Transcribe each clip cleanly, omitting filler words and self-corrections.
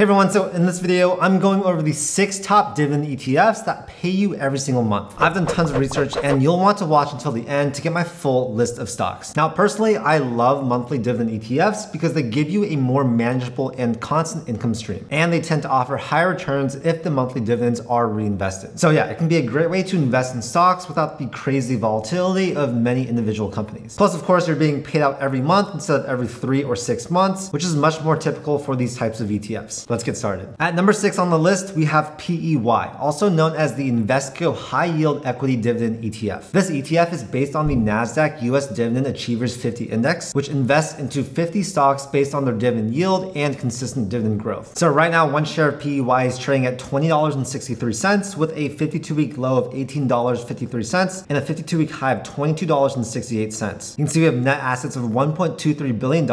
Hey everyone, so in this video, I'm going over the 6 top dividend ETFs that pay you every single month. I've done tons of research and you'll want to watch until the end to get my full list of stocks. Now, personally, I love monthly dividend ETFs because they give you a more manageable and constant income stream. And they tend to offer higher returns if the monthly dividends are reinvested. So yeah, it can be a great way to invest in stocks without the crazy volatility of many individual companies. Plus, of course, you're being paid out every month instead of every 3 or 6 months, which is much more typical for these types of ETFs. Let's get started. At number 6 on the list, we have PEY, also known as the Invesco High Yield Equity Dividend ETF. This ETF is based on the NASDAQ US Dividend Achievers 50 Index, which invests into 50 stocks based on their dividend yield and consistent dividend growth. So right now, one share of PEY is trading at $20.63 with a 52-week low of $18.53 and a 52-week high of $22.68. You can see we have net assets of $1.23 billion,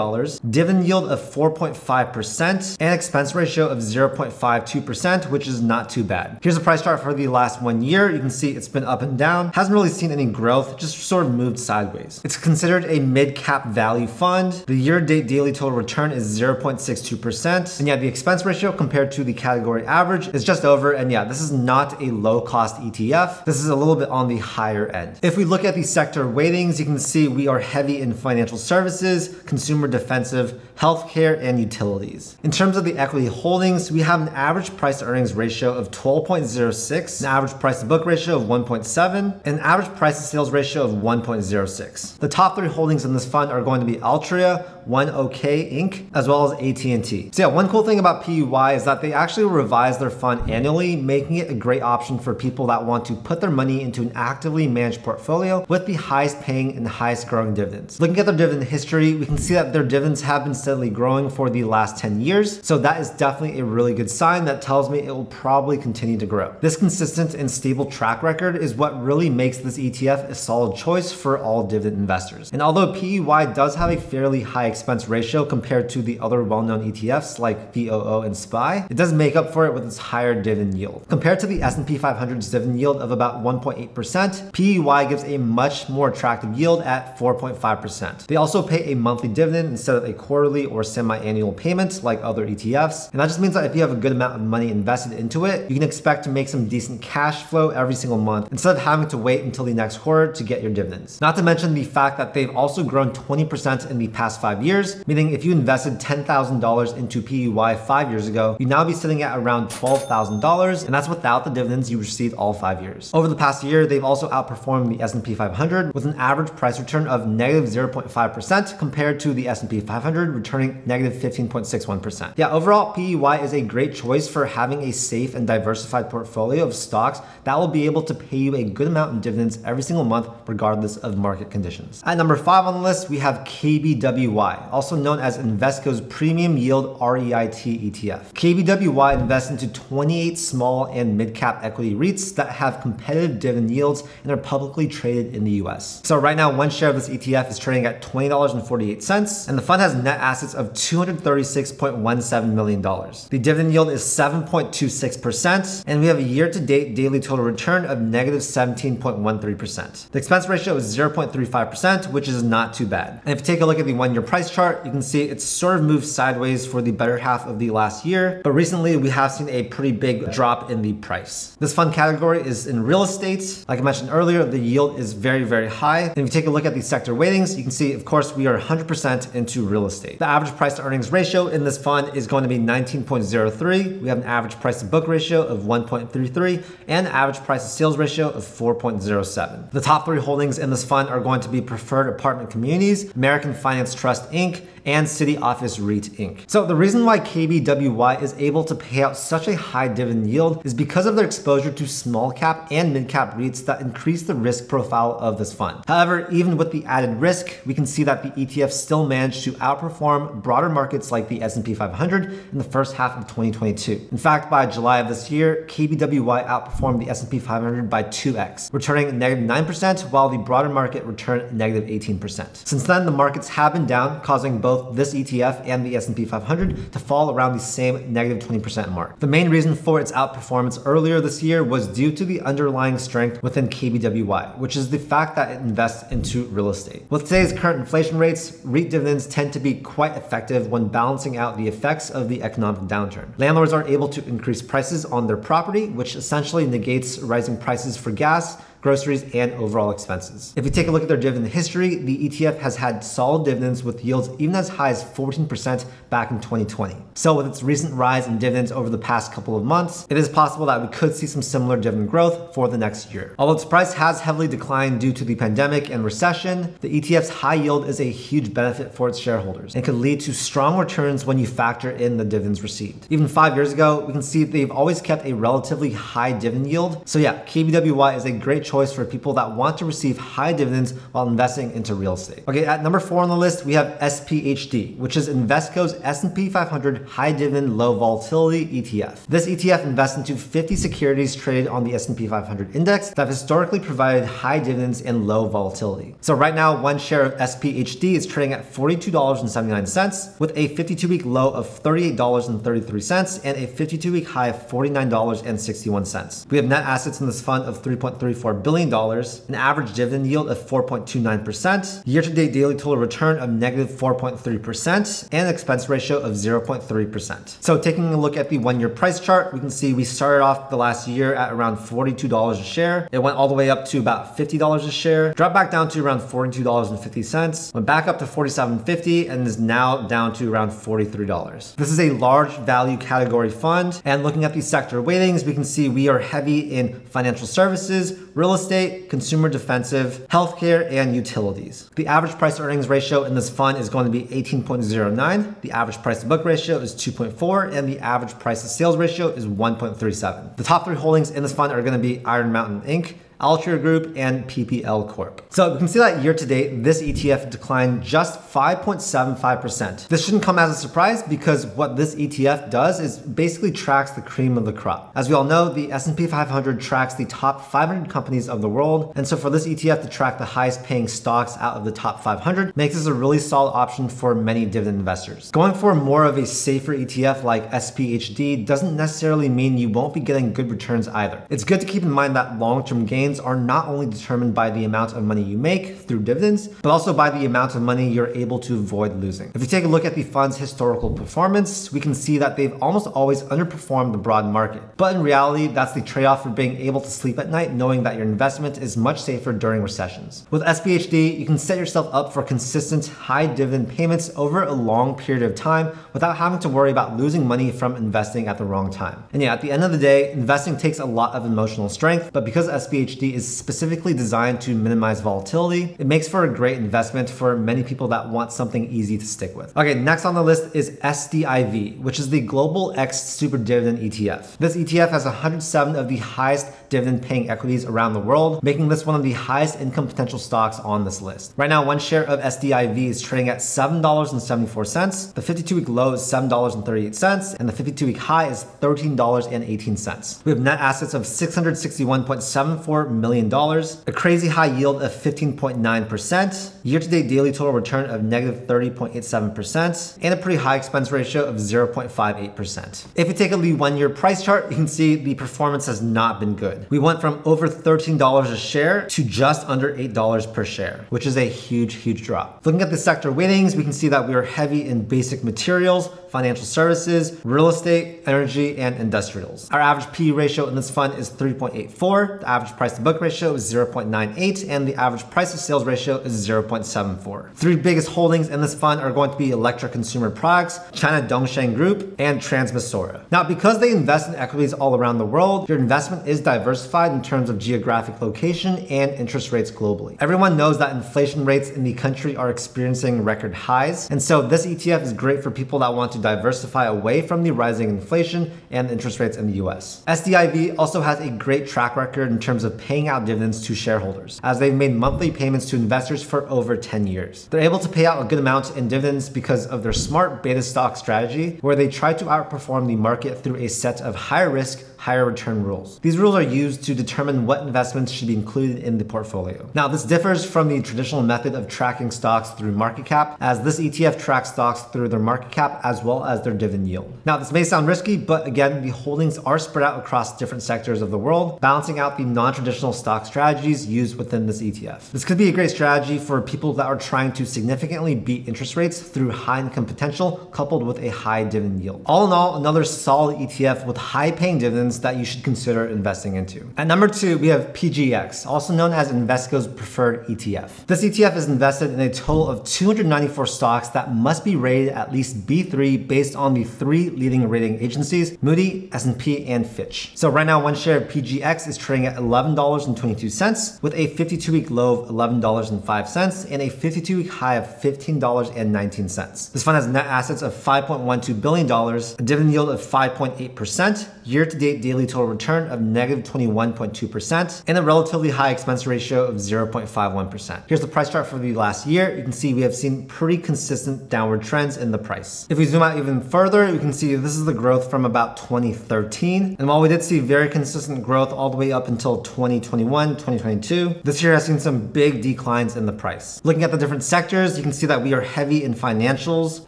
dividend yield of 4.5%, and expense ratio of 0.52%, which is not too bad. Here's a price chart for the last 1 year. You can see it's been up and down, hasn't really seen any growth, just sort of moved sideways. It's considered a mid-cap value fund. The year-to-date daily total return is 0.62%. And yeah, the expense ratio compared to the category average is just over. And yeah, this is not a low-cost ETF. This is a little bit on the higher end. If we look at the sector weightings, you can see we are heavy in financial services, consumer defensive, healthcare, and utilities. In terms of the equity holdings, we have an average price to earnings ratio of 12.06, an average price to book ratio of 1.7, and an average price to sales ratio of 1.06. The top 3 holdings in this fund are going to be Altria, OneOK Inc., as well as AT&T. So yeah, one cool thing about PEY is that they actually revise their fund annually, making it a great option for people that want to put their money into an actively managed portfolio with the highest paying and highest growing dividends. Looking at their dividend history, we can see that their dividends have been steadily growing for the last 10 years. So that is definitely a really good sign that tells me it will probably continue to grow. This consistent and stable track record is what really makes this ETF a solid choice for all dividend investors. And although PEY does have a fairly high expense ratio compared to the other well-known ETFs like VOO and SPY, it does make up for it with its higher dividend yield. Compared to the S&P 500's dividend yield of about 1.8%, PEY gives a much more attractive yield at 4.5%. They also pay a monthly dividend instead of a quarterly or semi-annual payment like other ETFs. And that just means that if you have a good amount of money invested into it, you can expect to make some decent cash flow every single month instead of having to wait until the next quarter to get your dividends. Not to mention the fact that they've also grown 20% in the past 5 years, meaning if you invested $10,000 into PEY 5 years ago, you'd now be sitting at around $12,000, and that's without the dividends you received all 5 years. Over the past year, they've also outperformed the S&P 500 with an average price return of negative 0.5% compared to the S&P 500 returning negative 15.61%. Yeah, overall, PEY is a great choice for having a safe and diversified portfolio of stocks that will be able to pay you a good amount in dividends every single month, regardless of market conditions. At number 5 on the list, we have KBWY, also known as Invesco's Premium Yield REIT ETF. KBWY invests into 28 small and mid-cap equity REITs that have competitive dividend yields and are publicly traded in the US. So right now, one share of this ETF is trading at $20.48, and the fund has net assets of $236.17 million. The dividend yield is 7.26%, and we have a year-to-date daily total return of negative 17.13%. The expense ratio is 0.35%, which is not too bad. And if you take a look at the 1-year price chart, you can see it's sort of moved sideways for the better half of the last year, but recently we have seen a pretty big drop in the price. This fund category is in real estate. Like I mentioned earlier, the yield is very, very high. And if you take a look at the sector weightings, you can see, of course, we are 100% into real estate. The average price to earnings ratio in this fund is going to be 19.03. We have an average price to book ratio of 1.33 and an average price to sales ratio of 4.07. The top 3 holdings in this fund are going to be Preferred Apartment Communities, American Finance Trust Inc., and City Office REIT Inc. So the reason why KBWY is able to pay out such a high dividend yield is because of their exposure to small cap and mid cap REITs that increase the risk profile of this fund. However, even with the added risk, we can see that the ETF still managed to outperform broader markets like the S&P 500 in the first half of 2022. In fact, by July of this year, KBWY outperformed the S&P 500 by 2x, returning negative 9%, while the broader market returned negative 18%. Since then, the markets have been down, causing both this ETF and the S&P 500 to fall around the same negative 20% mark. The main reason for its outperformance earlier this year was due to the underlying strength within KBWY, which is the fact that it invests into real estate. With today's current inflation rates, REIT dividends tend to be quite effective when balancing out the effects of the economic economic downturn. Landlords are able to increase prices on their property, which essentially negates rising prices for gas, groceries, and overall expenses. If you take a look at their dividend history, the ETF has had solid dividends with yields even as high as 14% back in 2020. So with its recent rise in dividends over the past couple of months, it is possible that we could see some similar dividend growth for the next year. Although its price has heavily declined due to the pandemic and recession, the ETF's high yield is a huge benefit for its shareholders and could lead to strong returns when you factor in the dividends received. Even 5 years ago, we can see they've always kept a relatively high dividend yield. So yeah, KBWY is a great choice for people that want to receive high dividends while investing into real estate. Okay, at number 4 on the list, we have SPHD, which is Invesco's S&P 500 High Dividend Low Volatility ETF. This ETF invests into 50 securities traded on the S&P 500 index that have historically provided high dividends and low volatility. So right now, one share of SPHD is trading at $42.79 with a 52-week low of $38.33 and a 52-week high of $49.61. We have net assets in this fund of $3.34 billion, an average dividend yield of 4.29%, year-to-date daily total return of negative 4.3%, and an expense ratio of 0.3%. So taking a look at the 1-year price chart, we can see we started off the last year at around $42 a share. It went all the way up to about $50 a share, dropped back down to around $42.50, went back up to $47.50, and is now down to around $43. This is a large value category fund, and looking at the sector weightings, we can see we are heavy in financial services, real estate, consumer defensive, healthcare, and utilities. The average price earnings ratio in this fund is going to be 18.09. The average price to book ratio is 2.4, and the average price to sales ratio is 1.37. The top 3 holdings in this fund are going to be Iron Mountain Inc., Altria Group, and PPL Corp. So we can see that year to date, this ETF declined just 5.75%. This shouldn't come as a surprise because what this ETF does is basically tracks the cream of the crop. As we all know, the S&P 500 tracks the top 500 companies of the world. And so for this ETF to track the highest paying stocks out of the top 500 makes this a really solid option for many dividend investors. Going for more of a safer ETF like SPHD doesn't necessarily mean you won't be getting good returns either. It's good to keep in mind that long-term gains are not only determined by the amount of money you make through dividends, but also by the amount of money you're able to avoid losing. If you take a look at the fund's historical performance, we can see that they've almost always underperformed the broad market. But in reality, that's the trade-off for being able to sleep at night knowing that your investment is much safer during recessions. With SPHD, you can set yourself up for consistent high dividend payments over a long period of time without having to worry about losing money from investing at the wrong time. And yeah, at the end of the day, investing takes a lot of emotional strength, but because SPHD is specifically designed to minimize volatility, it makes for a great investment for many people that want something easy to stick with. Okay, next on the list is SDIV, which is the Global X Super Dividend ETF. This ETF has 107 of the highest dividend paying equities around the world, making this one of the highest income potential stocks on this list. Right now, one share of SDIV is trading at $7.74. The 52-week low is $7.38, and the 52-week high is $13.18. We have net assets of $661.74 million, a crazy high yield of 15.9%, year-to-date daily total return of negative 30.87%, and a pretty high expense ratio of 0.58%. If you take a look at the 1-year price chart, you can see the performance has not been good. We went from over $13 a share to just under $8 per share, which is a huge drop. Looking at the sector weightings, we can see that we are heavy in basic materials, financial services, real estate, energy, and industrials. Our average PE ratio in this fund is 3.84. The average price to book ratio is 0.98, and the average price to sales ratio is 0.74. 3 biggest holdings in this fund are going to be Electric Consumer Products, China Dongsheng Group, and Transmisora. Now, because they invest in equities all around the world, your investment is diversified in terms of geographic location and interest rates globally. Everyone knows that inflation rates in the country are experiencing record highs, and so this ETF is great for people that want to diversify away from the rising inflation and interest rates in the US. SDIV also has a great track record in terms of paying out dividends to shareholders, as they've made monthly payments to investors for over 10 years. They're able to pay out a good amount in dividends because of their smart beta stock strategy, where they try to outperform the market through a set of higher risk, higher return rules. These rules are used to determine what investments should be included in the portfolio. Now, this differs from the traditional method of tracking stocks through market cap, as this ETF tracks stocks through their market cap as well well as their dividend yield. Now, this may sound risky, but again, the holdings are spread out across different sectors of the world, balancing out the non-traditional stock strategies used within this ETF. This could be a great strategy for people that are trying to significantly beat interest rates through high income potential coupled with a high dividend yield. All in all, another solid ETF with high paying dividends that you should consider investing into. At number 2, we have PGX, also known as Invesco's preferred ETF. This ETF is invested in a total of 294 stocks that must be rated at least B3 based on the 3 leading rating agencies, Moody, S&P, and Fitch. So right now, one share of PGX is trading at $11.22 with a 52-week low of $11.05 and a 52-week high of $15.19. This fund has net assets of $5.12 billion, a dividend yield of 5.8%, year-to-date daily total return of negative 21.2%, and a relatively high expense ratio of 0.51%. Here's the price chart for the last year. You can see we have seen pretty consistent downward trends in the price. If we zoom out even further, you can see this is the growth from about 2013. And while we did see very consistent growth all the way up until 2021, 2022, this year has seen some big declines in the price. Looking at the different sectors, you can see that we are heavy in financials,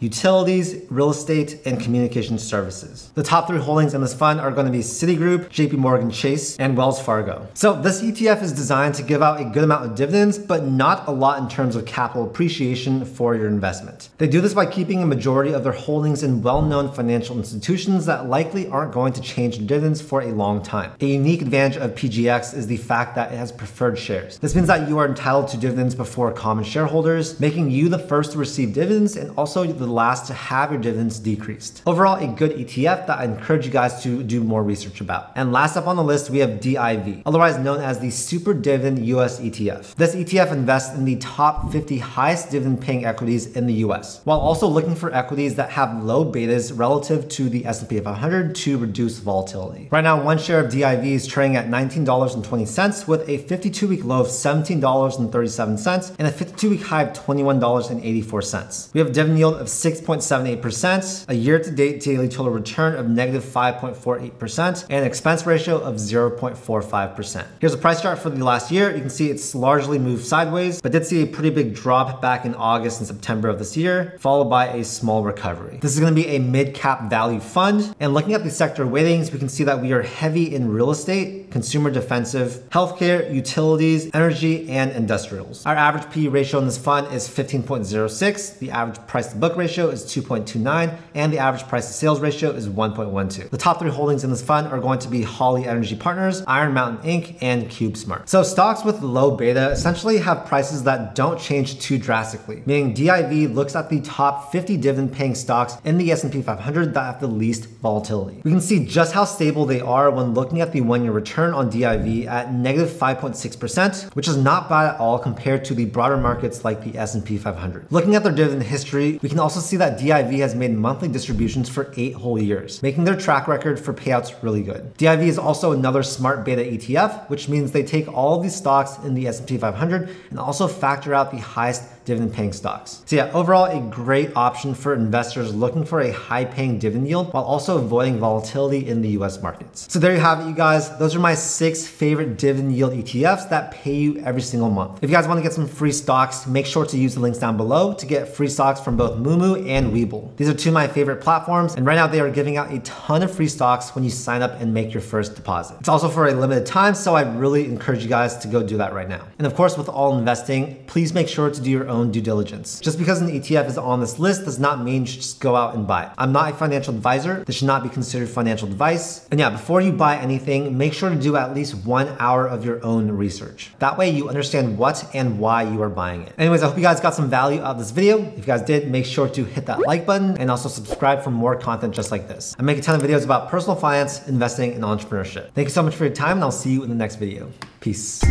utilities, real estate, and communication services. The top 3 holdings in this fund are going to be Citigroup, JP Morgan Chase, and Wells Fargo. So this ETF is designed to give out a good amount of dividends, but not a lot in terms of capital appreciation for your investment. They do this by keeping a majority of their holdings in well-known financial institutions that likely aren't going to change their dividends for a long time. A unique advantage of PGX is the fact that it has preferred shares. This means that you are entitled to dividends before common shareholders, making you the first to receive dividends and also the last to have your dividends decreased. Overall, a good ETF that I encourage you guys to do more research about. And last up on the list, we have DIV, otherwise known as the Super Dividend US ETF. This ETF invests in the top 50 highest dividend paying equities in the US, while also looking for equities that have low betas relative to the S&P 500 to reduce volatility. Right now, one share of DIV is trading at $19.20 with a 52-week low of $17.37 and a 52-week high of $21.84. We have a dividend yield of 6.78%, a year-to-date daily total return of negative 5.48%, and an expense ratio of 0.45%. Here's a price chart for the last year. You can see it's largely moved sideways, but did see a pretty big drop back in August and September of this year, followed by a small recovery. This is going to be a mid-cap value fund, and looking at the sector weightings, we can see that we are heavy in real estate, consumer defensive, healthcare, utilities, energy, and industrials. Our average PE ratio in this fund is 15.06, the average price to book ratio is 2.29, and the average price to sales ratio is 1.12. The top 3 holdings in this fund are going to be Holly Energy Partners, Iron Mountain Inc., and CubeSmart. So stocks with low beta essentially have prices that don't change too drastically, meaning DIV looks at the top 50 dividend paying stocks in the S&P 500 that have the least volatility. We can see just how stable they are when looking at the 1-year return on DIV at negative 5.6%, which is not bad at all compared to the broader markets like the S&P 500. Looking at their dividend history, we can also see that DIV has made monthly distributions for 8 whole years, making their track record for payouts really good. DIV is also another smart beta ETF, which means they take all of these stocks in the S&P 500 and also factor out the highest dividend paying stocks. So yeah, overall a great option for investors looking for a high paying dividend yield while also avoiding volatility in the US markets. So there you have it, you guys. Those are my 6 favorite dividend yield ETFs that pay you every single month. If you guys want to get some free stocks, make sure to use the links down below to get free stocks from both Moomoo and Webull. These are 2 of my favorite platforms, and right now they are giving out a ton of free stocks when you sign up and make your first deposit. It's also for a limited time, so I really encourage you guys to go do that right now. And of course, with all investing, please make sure to do your own due diligence. Just because an ETF is on this list does not mean you should just go out and buy it. I'm not a financial advisor. This should not be considered financial advice. And yeah, before you buy anything, make sure to do at least 1 hour of your own research. That way you understand what and why you are buying it. Anyways, I hope you guys got some value out of this video. If you guys did, make sure to hit that like button and also subscribe for more content just like this. I make a ton of videos about personal finance, investing, and entrepreneurship. Thank you so much for your time, and I'll see you in the next video. Peace.